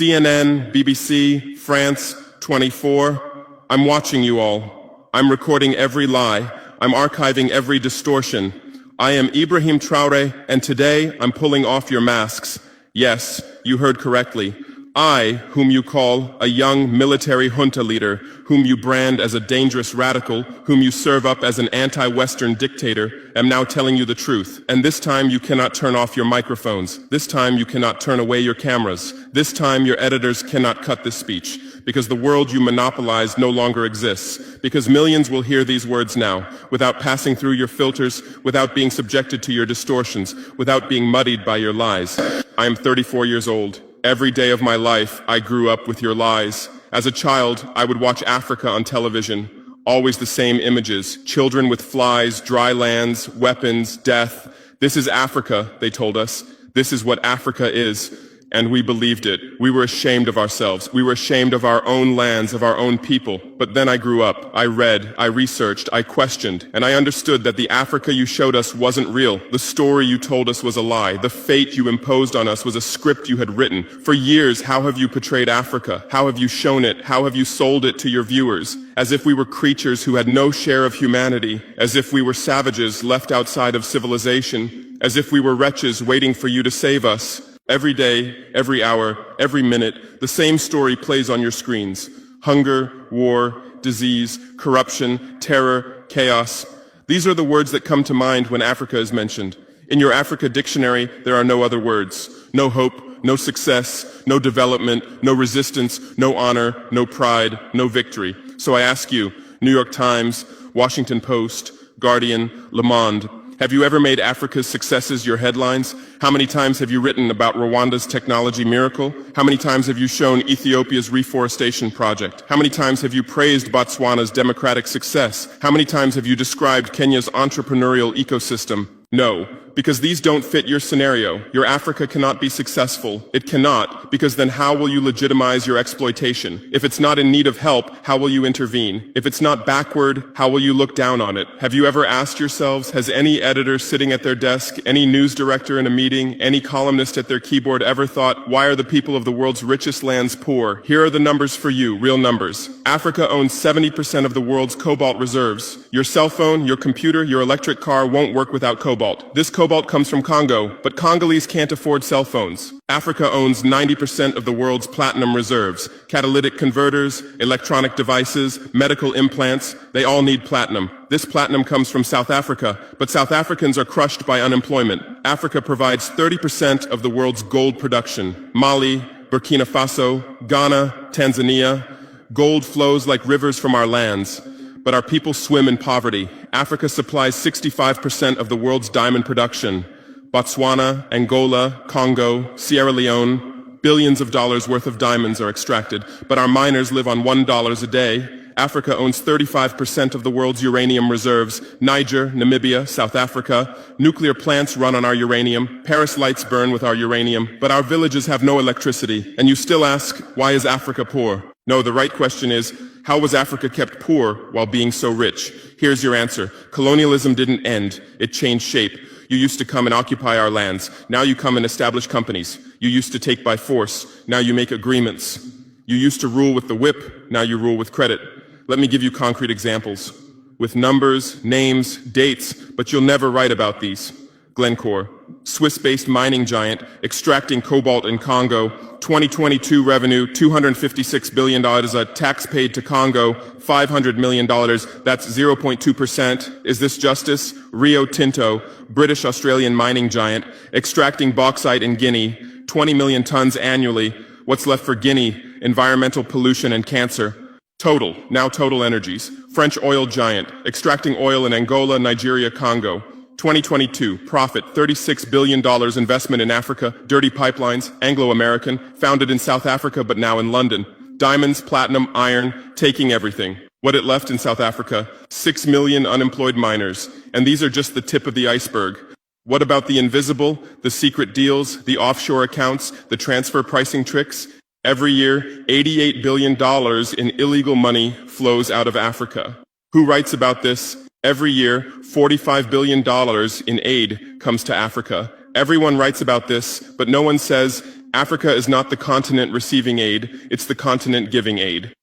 CNN, BBC, France, 24. I'm watching you all. I'm recording every lie. I'm archiving every distortion. I am Ibrahim Traore, and today I'm pulling off your masks. Yes, you heard correctly. I, whom you call a young military junta leader, whom you brand as a dangerous radical, whom you serve up as an anti-Western dictator, am now telling you the truth. And this time you cannot turn off your microphones. This time you cannot turn away your cameras. This time your editors cannot cut this speech, because the world you monopolize no longer exists. Because millions will hear these words now, without passing through your filters, without being subjected to your distortions, without being muddied by your lies. I am 34 years old. Every day of my life, I grew up with your lies. As a child, I would watch Africa on television. Always the same images. Children with flies, dry lands, weapons, death. This is Africa, they told us. This is what Africa is. And we believed it. We were ashamed of ourselves. We were ashamed of our own lands, of our own people. But then I grew up. I read, I researched, I questioned, and I understood that the Africa you showed us wasn't real. The story you told us was a lie. The fate you imposed on us was a script you had written. For years, how have you portrayed Africa? How have you shown it? How have you sold it to your viewers? As if we were creatures who had no share of humanity, as if we were savages left outside of civilization, as if we were wretches waiting for you to save us. Every day, every hour, every minute, the same story plays on your screens. Hunger, war, disease, corruption, terror, chaos. These are the words that come to mind when Africa is mentioned. In your Africa dictionary, there are no other words. No hope, no success, no development, no resistance, no honor, no pride, no victory. So I ask you, New York Times, Washington Post, Guardian, Le Monde, have you ever made Africa's successes your headlines? How many times have you written about Rwanda's technology miracle? How many times have you shown Ethiopia's reforestation project? How many times have you praised Botswana's democratic success? How many times have you described Kenya's entrepreneurial ecosystem? No, because these don't fit your scenario. Your Africa cannot be successful. It cannot, because then how will you legitimize your exploitation? If it's not in need of help, how will you intervene? If it's not backward, how will you look down on it? Have you ever asked yourselves, has any editor sitting at their desk, any news director in a meeting, any columnist at their keyboard ever thought, why are the people of the world's richest lands poor? Here are the numbers for you, real numbers. Africa owns 70% of the world's cobalt reserves. Your cell phone, your computer, your electric car won't work without cobalt. This cobalt comes from Congo, but Congolese can't afford cell phones. Africa owns 90% of the world's platinum reserves. Catalytic converters, electronic devices, medical implants, they all need platinum. This platinum comes from South Africa, but South Africans are crushed by unemployment. Africa provides 30% of the world's gold production. Mali, Burkina Faso, Ghana, Tanzania. Gold flows like rivers from our lands. But our people swim in poverty. Africa supplies 65% of the world's diamond production. Botswana, Angola, Congo, Sierra Leone, billions of dollars worth of diamonds are extracted, but our miners live on $1 a day. Africa owns 35% of the world's uranium reserves. Niger, Namibia, South Africa. Nuclear plants run on our uranium. Paris lights burn with our uranium, but our villages have no electricity. And you still ask, why is Africa poor? No, the right question is, how was Africa kept poor while being so rich? Here's your answer. Colonialism didn't end. It changed shape. You used to come and occupy our lands. Now you come and establish companies. You used to take by force. Now you make agreements. You used to rule with the whip. Now you rule with credit. Let me give you concrete examples. With numbers, names, dates, but you'll never write about these. Glencore, Swiss-based mining giant, extracting cobalt in Congo. 2022 revenue, $256 billion. A tax paid to Congo, $500 million. That's 0.2%. Is this justice? Rio Tinto, British-Australian mining giant, extracting bauxite in Guinea, 20 million tons annually. What's left for Guinea? Environmental pollution and cancer. Total, now Total Energies, French oil giant, extracting oil in Angola, Nigeria, Congo. 2022, profit, $36 billion investment in Africa, dirty pipelines, Anglo-American, founded in South Africa but now in London. Diamonds, platinum, iron, taking everything. What it left in South Africa, 6 million unemployed miners. And these are just the tip of the iceberg. What about the invisible, the secret deals, the offshore accounts, the transfer pricing tricks? Every year, $88 billion in illegal money flows out of Africa. Who writes about this? Every year, $45 billion in aid comes to Africa. Everyone writes about this, but no one says Africa is not the continent receiving aid, it's the continent giving aid.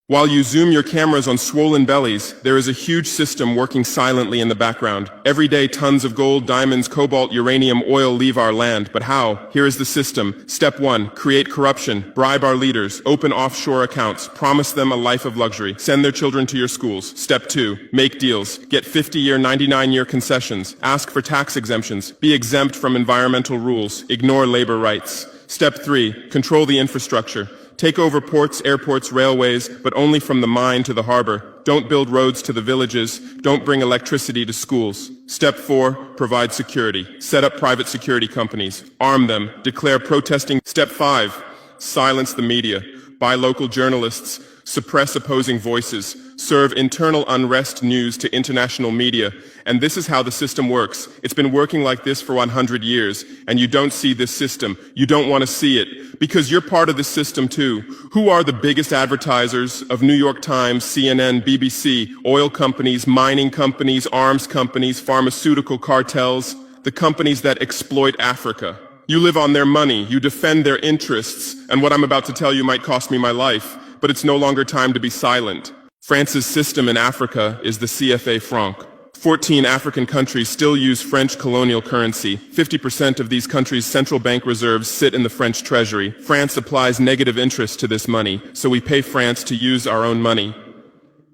While you zoom your cameras on swollen bellies, there is a huge system working silently in the background. Every day, tons of gold, diamonds, cobalt, uranium, oil leave our land. But how? Here is the system. Step 1, create corruption, bribe our leaders, open offshore accounts, promise them a life of luxury, send their children to your schools. Step 2, make deals, get 50-year, 99-year concessions, ask for tax exemptions, be exempt from environmental rules, ignore labor rights. Step 3, control the infrastructure. Take over ports, airports, railways, but only from the mine to the harbor. Don't build roads to the villages. Don't bring electricity to schools. Step 4, provide security. Set up private security companies. Arm them. Declare protesting. Step 5, silence the media. Buy local journalists. Suppress opposing voices. Serve internal unrest news to international media. And this is how the system works. It's been working like this for 100 years, and you don't see this system. You don't want to see it, because you're part of the system too. Who are the biggest advertisers of New York Times, CNN, BBC, oil companies, mining companies, arms companies, pharmaceutical cartels, the companies that exploit Africa? You live on their money, you defend their interests, and what I'm about to tell you might cost me my life, but it's no longer time to be silent. France's system in Africa is the CFA franc. 14 African countries still use French colonial currency. 50% of these countries' central bank reserves sit in the French treasury. France applies negative interest to this money, so we pay France to use our own money.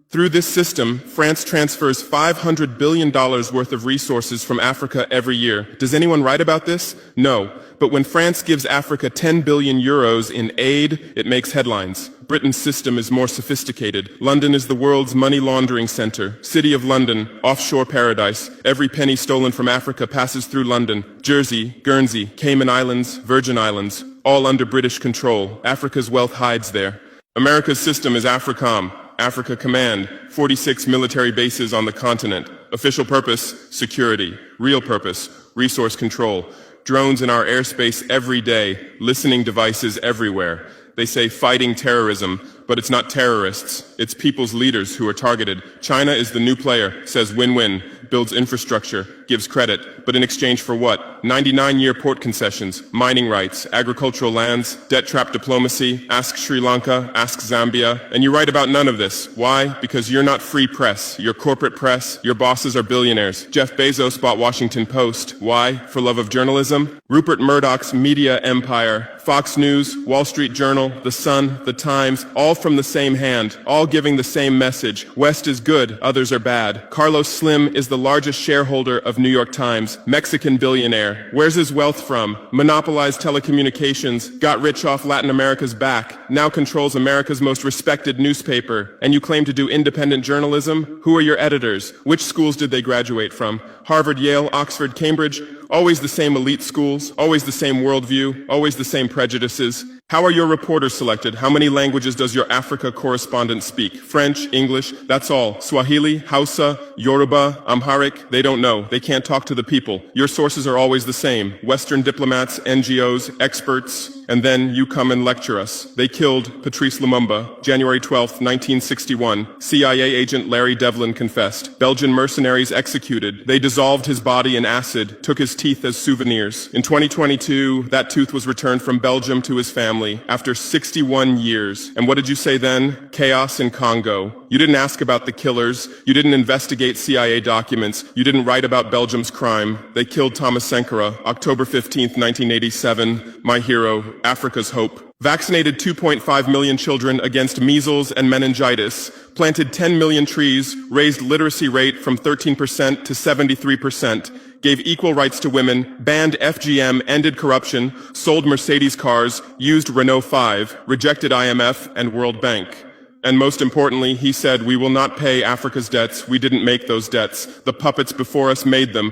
Through this system, France transfers $500 billion worth of resources from Africa every year. Does anyone write about this? No. But when France gives Africa 10 billion euros in aid, it makes headlines. Britain's system is more sophisticated. London is the world's money laundering center. City of London, offshore paradise. Every penny stolen from Africa passes through London. Jersey, Guernsey, Cayman Islands, Virgin Islands, all under British control. Africa's wealth hides there. America's system is AFRICOM. Africa Command, 46 military bases on the continent. Official purpose, security. Real purpose, resource control. Drones in our airspace every day, listening devices everywhere. They say fighting terrorism, but it's not terrorists. It's people's leaders who are targeted. China is the new player, says win-win, builds infrastructure, gives credit, but in exchange for what? 99-year port concessions, mining rights, agricultural lands, debt trap diplomacy, ask Sri Lanka, ask Zambia, and you write about none of this. Why? Because you're not free press. You're corporate press. Your bosses are billionaires. Jeff Bezos bought Washington Post. Why? For love of journalism? Rupert Murdoch's media empire, Fox News, Wall Street Journal, The Sun, The Times, all from the same hand, all giving the same message. West is good, others are bad. Carlos Slim is the largest shareholder of New York Times, Mexican billionaire. Where's his wealth from? Monopolized telecommunications, got rich off Latin America's back, now controls America's most respected newspaper. And you claim to do independent journalism? Who are your editors? Which schools did they graduate from? Harvard, Yale, Oxford, Cambridge? Always the same elite schools, always the same worldview, always the same prejudices. How are your reporters selected? How many languages does your Africa correspondent speak? French, English, that's all. Swahili, Hausa, Yoruba, Amharic, they don't know. They can't talk to the people. Your sources are always the same. Western diplomats, NGOs, experts, and then you come and lecture us. They killed Patrice Lumumba, January 12th, 1961. CIA agent Larry Devlin confessed. Belgian mercenaries executed. They dissolved his body in acid, took his teeth as souvenirs. In 2022, that tooth was returned from Belgium to his family after 61 years. And what did you say then? Chaos in Congo. You didn't ask about the killers. You didn't investigate CIA documents. You didn't write about Belgium's crime. They killed Thomas Sankara, October 15th, 1987. My hero, Africa's hope. Vaccinated 2.5 million children against measles and meningitis, planted 10 million trees, raised literacy rate from 13% to 73%, gave equal rights to women, banned FGM, ended corruption, sold Mercedes cars, used Renault 5, rejected IMF and World Bank. And most importantly, he said, we will not pay Africa's debts. We didn't make those debts. The puppets before us made them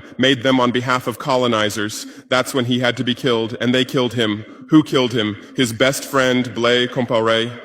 on behalf of colonizers. That's when he had to be killed, and they killed him. Who killed him? His best friend, Blaise Compaoré.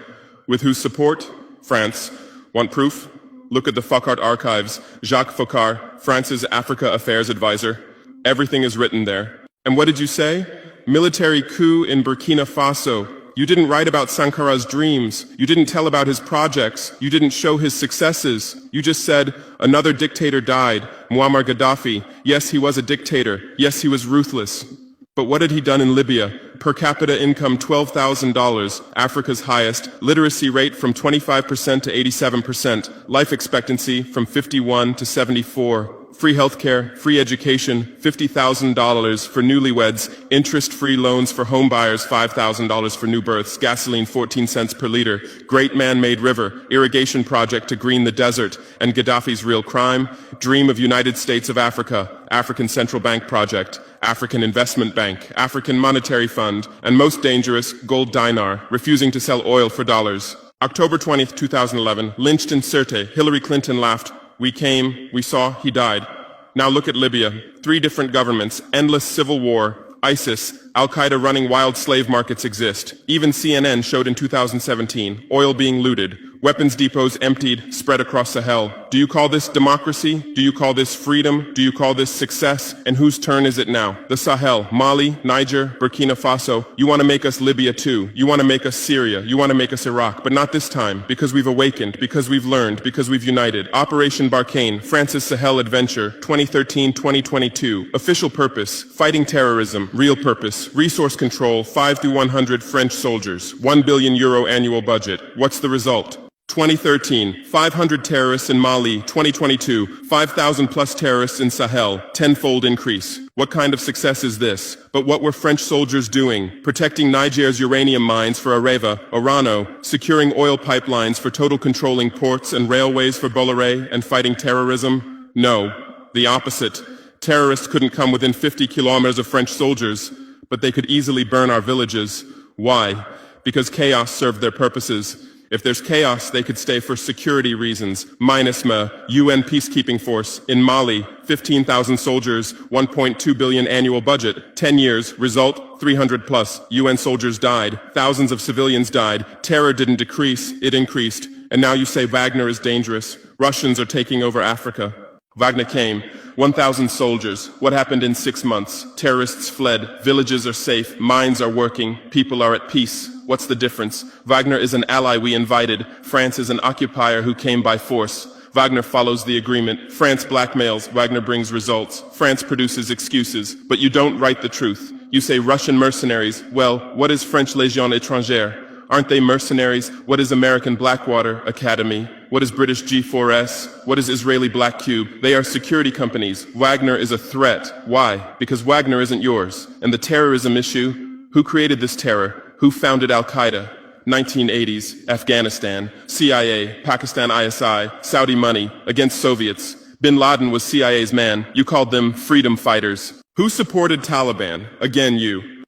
With whose support? France. Want proof? Look at the Focard archives. Jacques Faucard, France's Africa Affairs advisor. Everything is written there. And what did you say? Military coup in Burkina Faso. You didn't write about Sankara's dreams. You didn't tell about his projects. You didn't show his successes. You just said, another dictator died, Muammar Gaddafi. Yes, he was a dictator. Yes, he was ruthless. But what had he done in Libya? Per capita income $12,000, Africa's highest, literacy rate from 25% to 87%, life expectancy from 51 to 74, free healthcare, free education, $50,000 for newlyweds, interest-free loans for homebuyers, $5,000 for new births, gasoline 14 cents per liter, great man-made river, irrigation project to green the desert, and Gaddafi's real crime, dream of United States of Africa, African Central Bank project, African Investment Bank, African Monetary Fund, and most dangerous, gold dinar, refusing to sell oil for dollars. October 20th, 2011, lynched in Sirte, Hillary Clinton laughed. We came, we saw, he died. Now look at Libya. 3 different governments, endless civil war, ISIS, Al-Qaeda running wild slave markets exist. Even CNN showed in 2017, oil being looted, weapons depots emptied, spread across Sahel. Do you call this democracy? Do you call this freedom? Do you call this success? And whose turn is it now? The Sahel, Mali, Niger, Burkina Faso. You want to make us Libya too. You want to make us Syria. You want to make us Iraq. But not this time, because we've awakened, because we've learned, because we've united. Operation Barkhane, France's Sahel Adventure, 2013-2022. Official purpose, fighting terrorism. Real purpose, resource control, 5 through 100 French soldiers. €1 billion annual budget. What's the result? 2013, 500 terrorists in Mali. 2022, 5,000 plus terrorists in Sahel, tenfold increase. What kind of success is this? But what were French soldiers doing? Protecting Niger's uranium mines for Areva, Orano, securing oil pipelines for Total, controlling ports and railways for Bolloré, and fighting terrorism? No, the opposite. Terrorists couldn't come within 50 kilometers of French soldiers, but they could easily burn our villages. Why? Because chaos served their purposes. If there's chaos, they could stay for security reasons. MINUSMA, UN peacekeeping force. In Mali, 15,000 soldiers, 1.2 billion annual budget. 10 years, result, 300 plus. UN soldiers died. Thousands of civilians died. Terror didn't decrease, it increased. And now you say Wagner is dangerous. Russians are taking over Africa. Wagner came. 1,000 soldiers. What happened in 6 months? Terrorists fled. Villages are safe. Mines are working. People are at peace. What's the difference? Wagner is an ally we invited. France is an occupier who came by force. Wagner follows the agreement. France blackmails. Wagner brings results. France produces excuses. But you don't write the truth. You say Russian mercenaries. Well, what is French Légion étrangère? Aren't they mercenaries? What is American Blackwater Academy? What is British G4S? What is Israeli Black Cube? They are security companies. Wagner is a threat. Why? Because Wagner isn't yours. And the terrorism issue? Who created this terror? Who founded Al-Qaeda? 1980s, Afghanistan, CIA, Pakistan ISI, Saudi money, against Soviets. Bin Laden was CIA's man. You called them freedom fighters. Who supported Taliban? Again, you.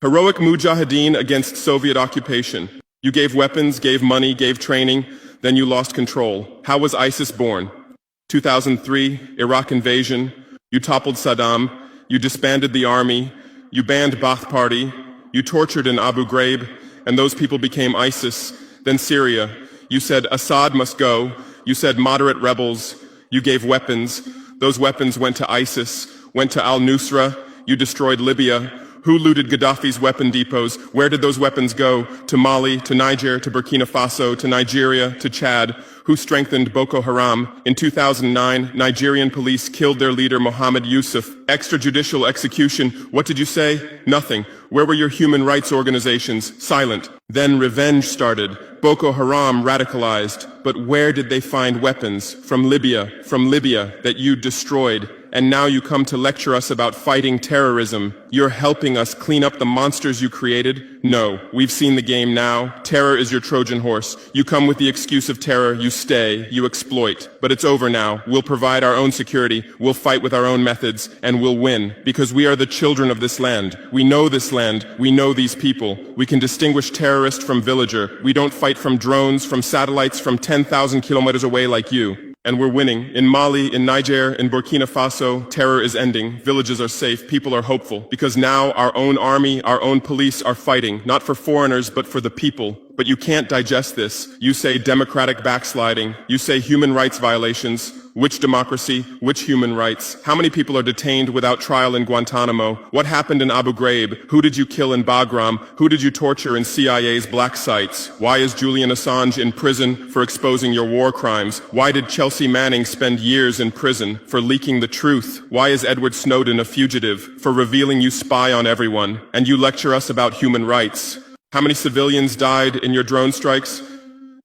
Heroic mujahideen against Soviet occupation. You gave weapons, gave money, gave training, then you lost control. How was ISIS born? 2003, Iraq invasion. You toppled Saddam. You disbanded the army. You banned Ba'ath Party. You tortured in Abu Ghraib, and those people became ISIS. Then Syria. You said Assad must go. You said moderate rebels. You gave weapons. Those weapons went to ISIS, went to al-Nusra. You destroyed Libya. Who looted Gaddafi's weapon depots? Where did those weapons go? To Mali, to Niger, to Burkina Faso, to Nigeria, to Chad? Who strengthened Boko Haram? In 2009, Nigerian police killed their leader Mohammed Yusuf. Extrajudicial execution. What did you say? Nothing. Where were your human rights organizations? Silent. Then revenge started. Boko Haram radicalized. But where did they find weapons? From Libya that you destroyed. And now you come to lecture us about fighting terrorism. You're helping us clean up the monsters you created? No, we've seen the game now. Terror is your Trojan horse. You come with the excuse of terror, you stay, you exploit. But it's over now. We'll provide our own security, we'll fight with our own methods, and we'll win. Because we are the children of this land. We know this land, we know these people. We can distinguish terrorist from villager. We don't fight from drones, from satellites, from 10,000 kilometers away like you. And we're winning. In Mali, in Niger, in Burkina Faso, terror is ending. Villages are safe. People are hopeful. Because now our own army, our own police are fighting, not for foreigners, but for the people. But you can't digest this. You say democratic backsliding. You say human rights violations. Which democracy? Which human rights? How many people are detained without trial in Guantanamo? What happened in Abu Ghraib? Who did you kill in Bagram? Who did you torture in CIA's black sites? Why is Julian Assange in prison for exposing your war crimes? Why did Chelsea Manning spend years in prison for leaking the truth? Why is Edward Snowden a fugitive for revealing you spy on everyone? And you lecture us about human rights. How many civilians died in your drone strikes?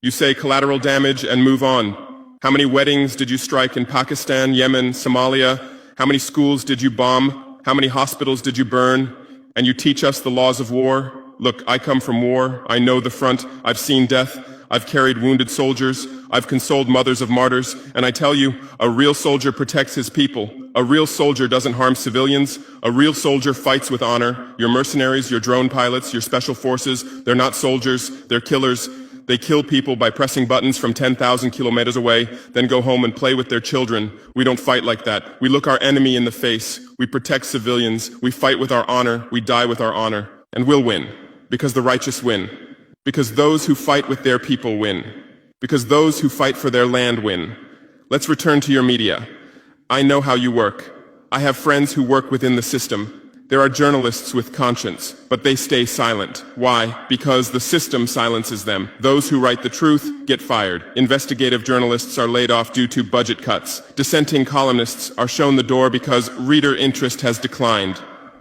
You say collateral damage and move on. How many weddings did you strike in Pakistan, Yemen, Somalia? How many schools did you bomb? How many hospitals did you burn? And you teach us the laws of war? Look, I come from war. I know the front. I've seen death. I've carried wounded soldiers. I've consoled mothers of martyrs. And I tell you, a real soldier protects his people. A real soldier doesn't harm civilians. A real soldier fights with honor. Your mercenaries, your drone pilots, your special forces, they're not soldiers. They're killers. They kill people by pressing buttons from 10,000 kilometers away, then go home and play with their children. We don't fight like that. We look our enemy in the face. We protect civilians. We fight with our honor. We die with our honor. And we'll win. Because the righteous win. Because those who fight with their people win. Because those who fight for their land win. Let's return to your media. I know how you work. I have friends who work within the system. There are journalists with conscience, but they stay silent. Why? Because the system silences them. Those who write the truth get fired. Investigative journalists are laid off due to budget cuts. Dissenting columnists are shown the door because reader interest has declined.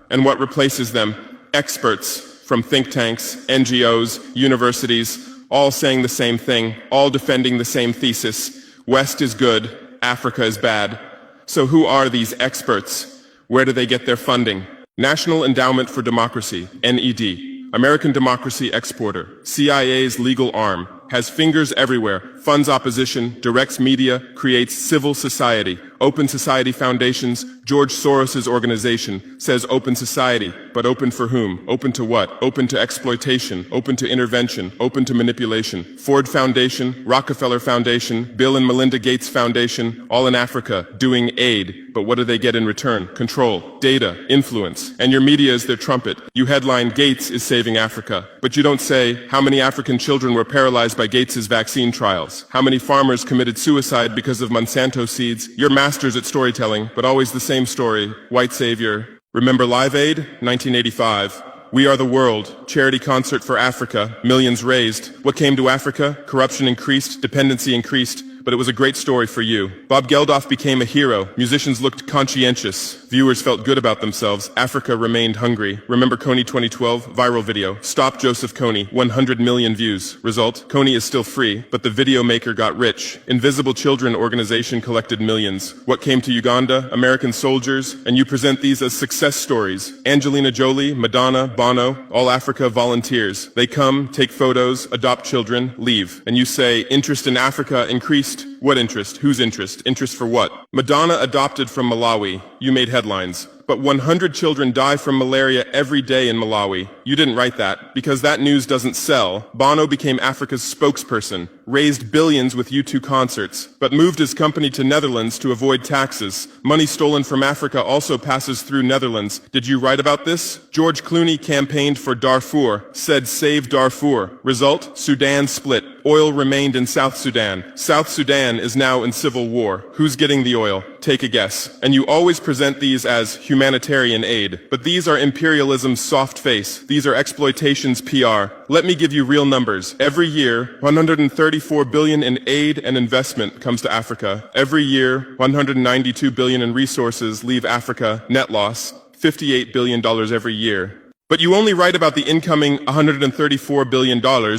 And what replaces them? Experts from think tanks, NGOs, universities, all saying the same thing, all defending the same thesis. West is good, Africa is bad. So who are these experts? Where do they get their funding? National Endowment for Democracy, NED, American Democracy Exporter, CIA's legal arm, has fingers everywhere, funds opposition, directs media, creates civil society. Open Society Foundations, George Soros's organization, says open society, but open for whom? Open to what? Open to exploitation, open to intervention, open to manipulation. Ford Foundation, Rockefeller Foundation, Bill and Melinda Gates Foundation, all in Africa, doing aid. But what do they get in return? Control, data, influence. And your media is their trumpet. You headline, Gates is saving Africa. But you don't say, how many African children were paralyzed by Gates's vaccine trials? How many farmers committed suicide because of Monsanto seeds? You're masters at storytelling, but always the same story. White savior. Remember Live Aid? 1985. We Are the World, charity concert for Africa, millions raised. What came to Africa? Corruption increased, dependency increased, but it was a great story for you. Bob Geldof became a hero. Musicians looked conscientious. Viewers felt good about themselves. Africa remained hungry. Remember Kony 2012? Viral video. Stop Joseph Kony. 100 million views. Result? Kony is still free, but the video maker got rich. Invisible Children organization collected millions. What came to Uganda? American soldiers. And you present these as success stories. Angelina Jolie, Madonna, Bono, all Africa volunteers. They come, take photos, adopt children, leave. And you say, interest in Africa increased. What interest? Whose interest? Interest for what? Madonna adopted from Malawi. You made headlines. But 100 children die from malaria every day in Malawi. You didn't write that, because that news doesn't sell. Bono became Africa's spokesperson, raised billions with U2 concerts, but moved his company to Netherlands to avoid taxes. Money stolen from Africa also passes through Netherlands. Did you write about this? George Clooney campaigned for Darfur, said save Darfur. Result? Sudan split. Oil remained in South Sudan. South Sudan is now in civil war. Who's getting the oil? Take a guess. And you always present these as humanitarian aid. But these are imperialism's soft face. These are exploitation's PR. Let me give you real numbers. Every year, 134 billion in aid and investment comes to Africa. Every year, 192 billion in resources leave Africa, net loss, $58 billion every year. But you only write about the incoming $134 billion.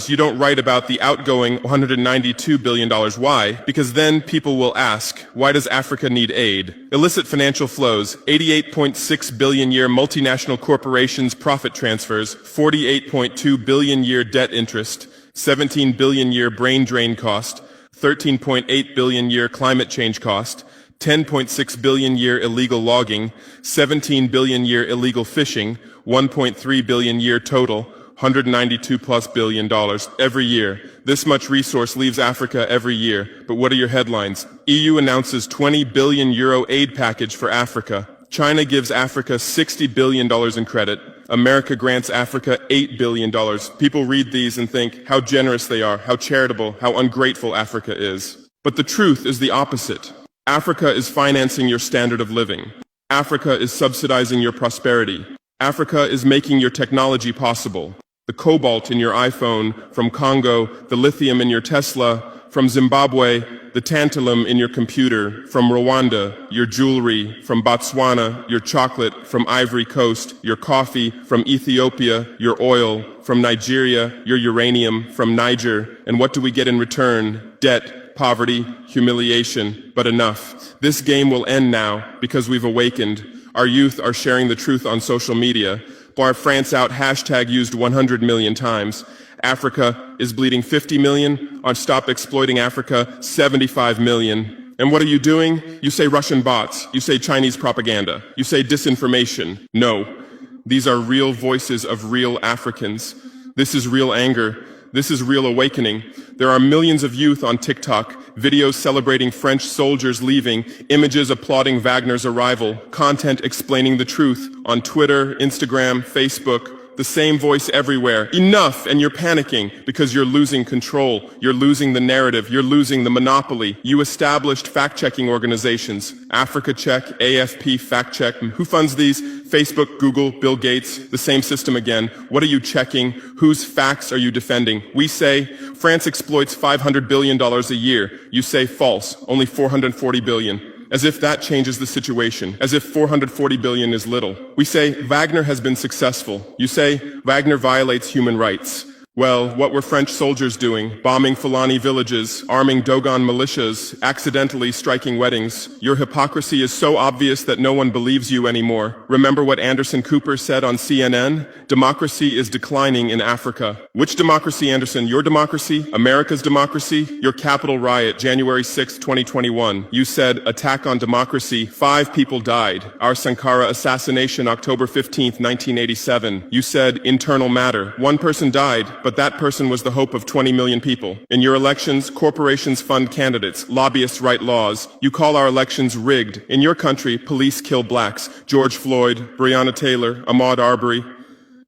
You don't write about the outgoing $192 billion. Why? Because then people will ask, why does Africa need aid? Illicit financial flows, 88.6 billion year multinational corporations profit transfers, 48.2 billion year debt interest, 17 billion year brain drain cost, 13.8 billion year climate change cost, 10.6 billion year illegal logging, 17 billion year illegal fishing, 1.3 billion year total, $192+ billion every year. This much resource leaves Africa every year. But what are your headlines? EU announces 20 billion euro aid package for Africa. China gives Africa $60 billion in credit. America grants Africa $8 billion. People read these and think how generous they are, how charitable, how ungrateful Africa is. But the truth is the opposite. Africa is financing your standard of living. Africa is subsidizing your prosperity. Africa is making your technology possible. The cobalt in your iPhone from Congo, the lithium in your Tesla from Zimbabwe, the tantalum in your computer from Rwanda, your jewelry from Botswana, your chocolate from Ivory Coast, your coffee from Ethiopia, your oil from Nigeria, your uranium from Niger. And what do we get in return? Debt, poverty, humiliation, but enough. This game will end now because we've awakened. Our youth are sharing the truth on social media. Bar France out hashtag used 100 million times. Africa is bleeding 50 million. On Stop Exploiting Africa, 75 million. And what are you doing? You say Russian bots. You say Chinese propaganda. You say disinformation. No. These are real voices of real Africans. This is real anger. This is real awakening. There are millions of youth on TikTok, videos celebrating French soldiers leaving, images applauding Wagner's arrival, content explaining the truth on Twitter, Instagram, Facebook. The same voice everywhere. Enough, and you're panicking because you're losing control. You're losing the narrative. You're losing the monopoly. You established fact-checking organizations. Africa Check, AFP Fact Check. Who funds these? Facebook, Google, Bill Gates. The same system again. What are you checking? Whose facts are you defending? We say France exploits $500 billion a year. You say false. Only $440 billion. As if that changes the situation, as if 440 billion is little. We say Wagner has been successful. You say Wagner violates human rights. Well, what were French soldiers doing? Bombing Fulani villages, arming Dogon militias, accidentally striking weddings. Your hypocrisy is so obvious that no one believes you anymore. Remember what Anderson Cooper said on CNN? Democracy is declining in Africa. Which democracy, Anderson? Your democracy? America's democracy? Your Capitol riot, January 6, 2021. You said, attack on democracy. 5 people died. Our Sankara assassination, October 15, 1987. You said, internal matter. 1 person died. But that person was the hope of 20 million people. In your elections, corporations fund candidates, lobbyists write laws. You call our elections rigged. In your country, police kill blacks. George Floyd, Breonna Taylor, Ahmaud Arbery.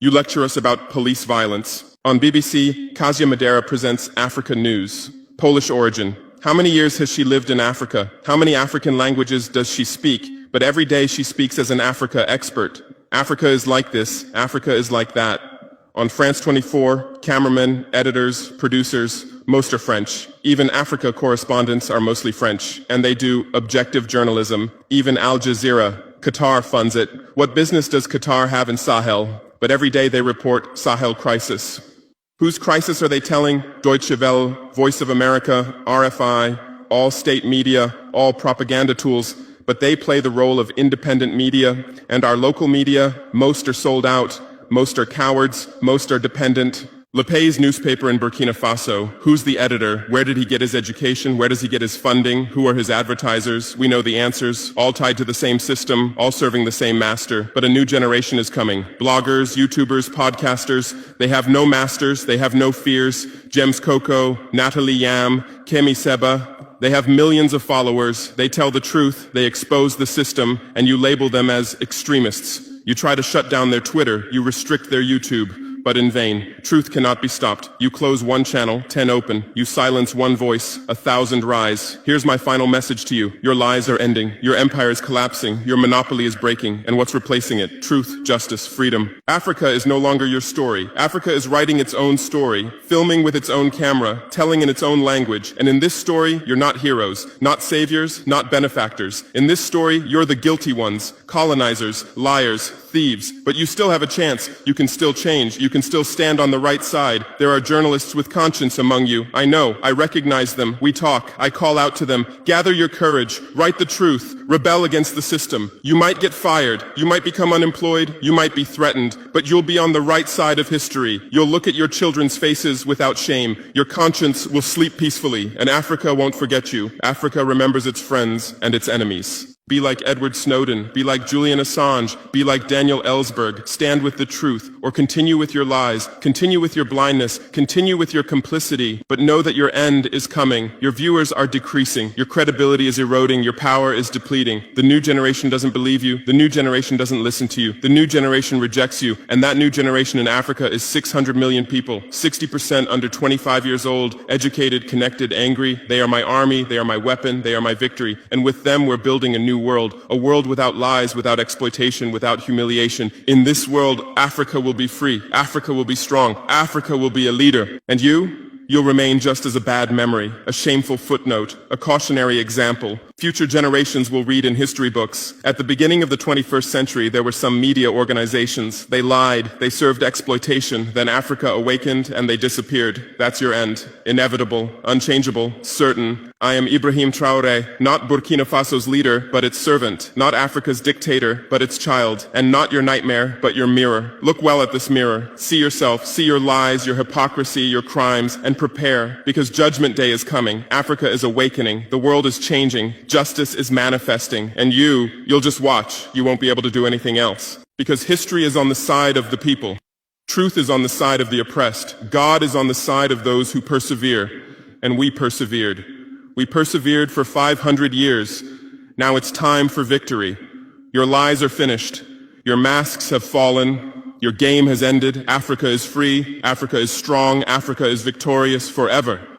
You lecture us about police violence. On BBC, Kasia Madera presents Africa News. Polish origin. How many years has she lived in Africa? How many African languages does she speak? But every day she speaks as an Africa expert. Africa is like this. Africa is like that. On France 24, cameramen, editors, producers, most are French. Even Africa correspondents are mostly French, and they do objective journalism. Even Al Jazeera. Qatar funds it. What business does Qatar have in Sahel? But every day they report Sahel crisis. Whose crisis are they telling? Deutsche Welle, Voice of America, RFI, all state media, all propaganda tools. But they play the role of independent media, and our local media, most are sold out. Most are cowards, most are dependent. Le Pay's newspaper in Burkina Faso, who's the editor? Where did he get his education? Where does he get his funding? Who are his advertisers? We know the answers, all tied to the same system, all serving the same master. But a new generation is coming. Bloggers, YouTubers, podcasters, they have no masters, they have no fears. James Coco, Natalie Yam, Kemi Seba, they have millions of followers, they tell the truth, they expose the system, and you label them as extremists. You try to shut down their Twitter, you restrict their YouTube, but in vain. Truth cannot be stopped. You close one channel, 10 open. You silence one voice, 1,000 rise. Here's my final message to you. Your lies are ending. Your empire is collapsing. Your monopoly is breaking. And what's replacing it? Truth, justice, freedom. Africa is no longer your story. Africa is writing its own story, filming with its own camera, telling in its own language. And in this story, you're not heroes, not saviors, not benefactors. In this story, you're the guilty ones, colonizers, liars, thieves. But you still have a chance. You can still change. You can still stand on the right side. There are journalists with conscience among you. I know. I recognize them. We talk. I call out to them. Gather your courage. Write the truth. Rebel against the system. You might get fired. You might become unemployed. You might be threatened. But you'll be on the right side of history. You'll look at your children's faces without shame. Your conscience will sleep peacefully. And Africa won't forget you. Africa remembers its friends and its enemies. Be like Edward Snowden, be like Julian Assange, be like Daniel Ellsberg. Stand with the truth, or continue with your lies, continue with your blindness, continue with your complicity, but know that your end is coming. Your viewers are decreasing, your credibility is eroding, your power is depleting. The new generation doesn't believe you, the new generation doesn't listen to you, the new generation rejects you, and that new generation in Africa is 600 million people, 60% under 25 years old, educated, connected, angry. They are my army, they are my weapon, they are my victory, and with them we're building a new world, a world without lies, without exploitation, without humiliation. In this world, Africa will be free, Africa will be strong, Africa will be a leader. And you'll remain just as a bad memory, a shameful footnote, a cautionary example. Future generations will read in history books. At the beginning of the 21st century, there were some media organizations. They lied, they served exploitation, then Africa awakened and they disappeared. That's your end. Inevitable, unchangeable, certain. I am Ibrahim Traoré, not Burkina Faso's leader, but its servant, not Africa's dictator, but its child, and not your nightmare, but your mirror. Look well at this mirror. See yourself, see your lies, your hypocrisy, your crimes, and prepare, because Judgment Day is coming. Africa is awakening. The world is changing. Justice is manifesting. And you'll just watch. You won't be able to do anything else. Because history is on the side of the people. Truth is on the side of the oppressed. God is on the side of those who persevere. And we persevered. We persevered for 500 years. Now it's time for victory. Your lies are finished. Your masks have fallen. Your game has ended. Africa is free. Africa is strong. Africa is victorious forever.